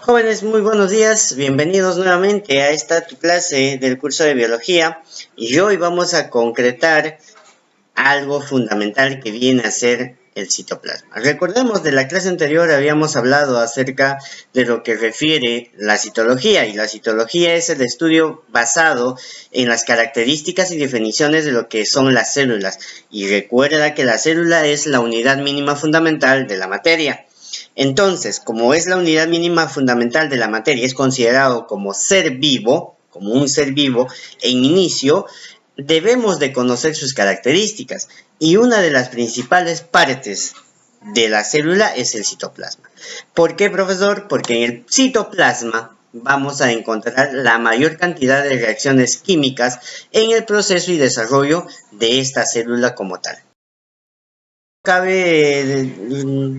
Jóvenes, muy buenos días, bienvenidos nuevamente a esta tu clase del curso de biología y hoy vamos a concretar algo fundamental que viene a ser el citoplasma. Recordemos de la clase anterior habíamos hablado acerca de lo que refiere la citología y la citología es el estudio basado en las características y definiciones de lo que son las células y recuerda que la célula es la unidad mínima fundamental de la materia. Entonces, como es la unidad mínima fundamental de la materia, es considerado como ser vivo, como un ser vivo en inicio, debemos de conocer sus características. Y una de las principales partes de la célula es el citoplasma. ¿Por qué, profesor? Porque en el citoplasma vamos a encontrar la mayor cantidad de reacciones químicas en el proceso y desarrollo de esta célula como tal. Cabe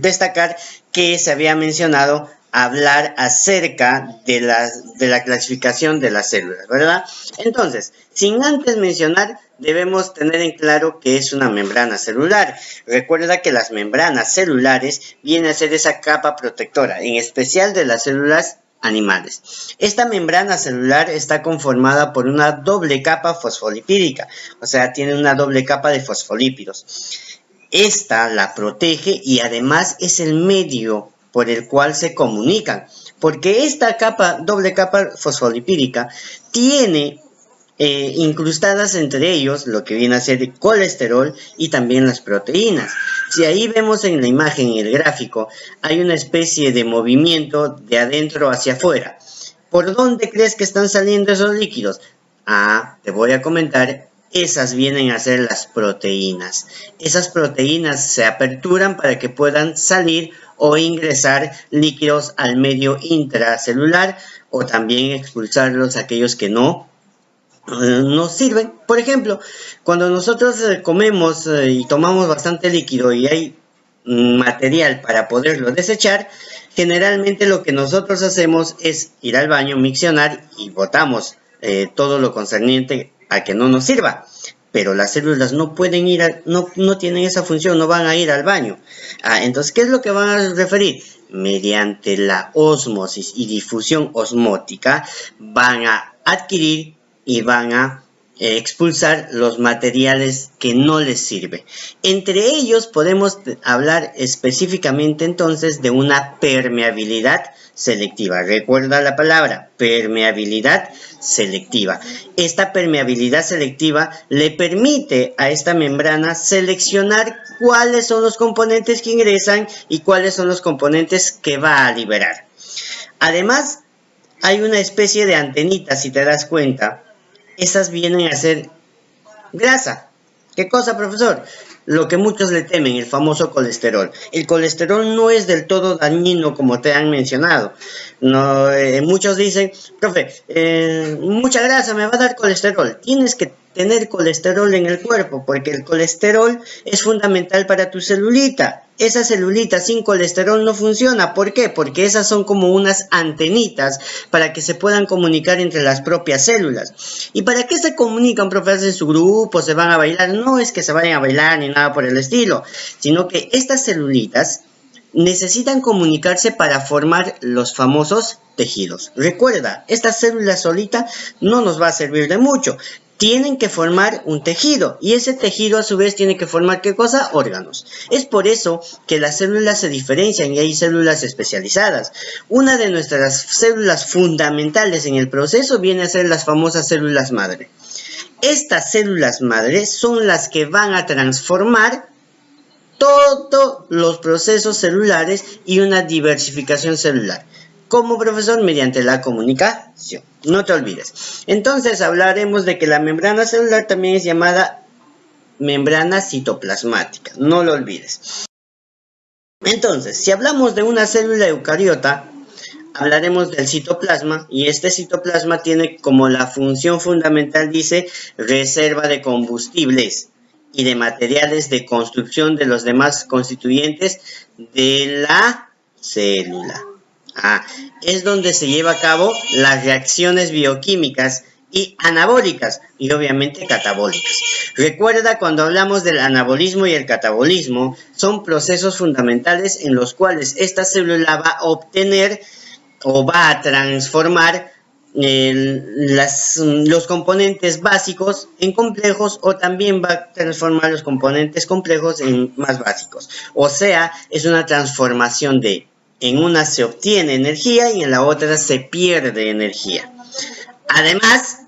destacar que se había mencionado hablar acerca de la clasificación de las células, ¿verdad? Entonces, sin antes mencionar, debemos tener en claro que es una membrana celular. Recuerda que las membranas celulares vienen a ser esa capa protectora, en especial de las células animales. Esta membrana celular está conformada por una doble capa fosfolipídica, o sea, tiene una doble capa de fosfolípidos. Esta la protege y además es el medio por el cual se comunican, porque esta doble capa fosfolipídica, tiene incrustadas entre ellos lo que viene a ser el colesterol y también las proteínas. Si ahí vemos en la imagen, en el gráfico, hay una especie de movimiento de adentro hacia afuera. ¿Por dónde crees que están saliendo esos líquidos? Te voy a comentar. Esas vienen a ser las proteínas. Esas proteínas se aperturan para que puedan salir o ingresar líquidos al medio intracelular o también expulsarlos aquellos que no nos sirven. Por ejemplo, cuando nosotros comemos y tomamos bastante líquido y hay material para poderlo desechar, generalmente lo que nosotros hacemos es ir al baño, miccionar y botamos todo lo concerniente a que no nos sirva. Pero las células no pueden ir, no tienen esa función, no van a ir al baño. Entonces, ¿qué es lo que van a referir? Mediante la ósmosis y difusión osmótica van a adquirir y van a expulsar los materiales que no les sirven. Entre ellos podemos hablar específicamente entonces de una permeabilidad selectiva. Recuerda la palabra, permeabilidad selectiva. Esta permeabilidad selectiva le permite a esta membrana seleccionar cuáles son los componentes que ingresan y cuáles son los componentes que va a liberar. Además, hay una especie de antenitas, si te das cuenta. Esas vienen a ser grasa. ¿Qué cosa, profesor? Lo que muchos le temen, el famoso colesterol. El colesterol no es del todo dañino como te han mencionado. No, muchos dicen, profe, mucha grasa me va a dar colesterol. Tienes que tener colesterol en el cuerpo porque el colesterol es fundamental para tu celulita. Esa celulita sin colesterol no funciona. ¿Por qué? Porque esas son como unas antenitas para que se puedan comunicar entre las propias células. ¿Y para qué se comunican, profesor? En su grupo, se van a bailar. No es que se vayan a bailar ni nada por el estilo, sino que estas celulitas necesitan comunicarse para formar los famosos tejidos. Recuerda, esta célula solita no nos va a servir de mucho. Tienen que formar un tejido y ese tejido a su vez tiene que formar ¿qué cosa? Órganos. Es por eso que las células se diferencian y hay células especializadas. Una de nuestras células fundamentales en el proceso viene a ser las famosas células madre. Estas células madre son las que van a transformar todos los procesos celulares y una diversificación celular. ¿Cómo, profesor? Mediante la comunicación. No te olvides. Entonces hablaremos de que la membrana celular también es llamada membrana citoplasmática. No lo olvides. Entonces, si hablamos de una célula eucariota, hablaremos del citoplasma y este citoplasma tiene como la función fundamental, dice, reserva de combustibles y de materiales de construcción de los demás constituyentes de la célula. Es donde se lleva a cabo las reacciones bioquímicas y anabólicas y obviamente catabólicas. Recuerda, cuando hablamos del anabolismo y el catabolismo, son procesos fundamentales en los cuales esta célula va a obtener o va a transformar los componentes básicos en complejos, o también va a transformar los componentes complejos en más básicos. O sea, es una transformación de en una se obtiene energía y en la otra se pierde energía. Además,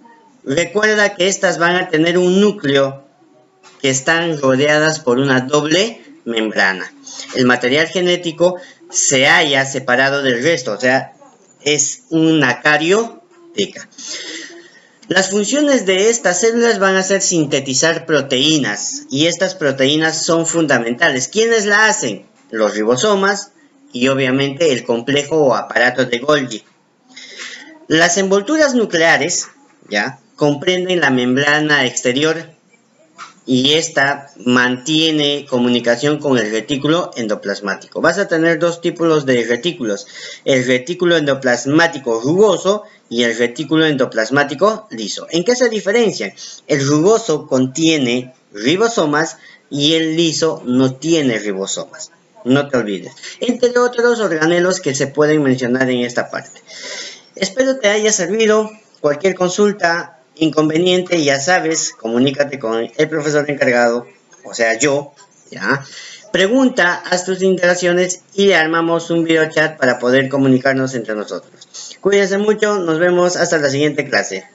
recuerda que estas van a tener un núcleo que están rodeadas por una doble membrana. El material genético se halla separado del resto, o sea, es una carioteca. Las funciones de estas células van a ser sintetizar proteínas, y estas proteínas son fundamentales. ¿Quiénes la hacen? Los ribosomas y obviamente el complejo o aparato de Golgi. Las envolturas nucleares, ¿ya?, comprenden la membrana exterior, y esta mantiene comunicación con el retículo endoplasmático. Vas a tener dos tipos de retículos: el retículo endoplasmático rugoso y el retículo endoplasmático liso. ¿En qué se diferencian? El rugoso contiene ribosomas y el liso no tiene ribosomas. No te olvides. Entre otros organelos que se pueden mencionar en esta parte. Espero te haya servido. Cualquier consulta, inconveniente, ya sabes, comunícate con el profesor encargado, o sea, yo, ¿ya? Pregunta, haz tus interacciones y le armamos un video chat para poder comunicarnos entre nosotros. Cuídense mucho, nos vemos hasta la siguiente clase.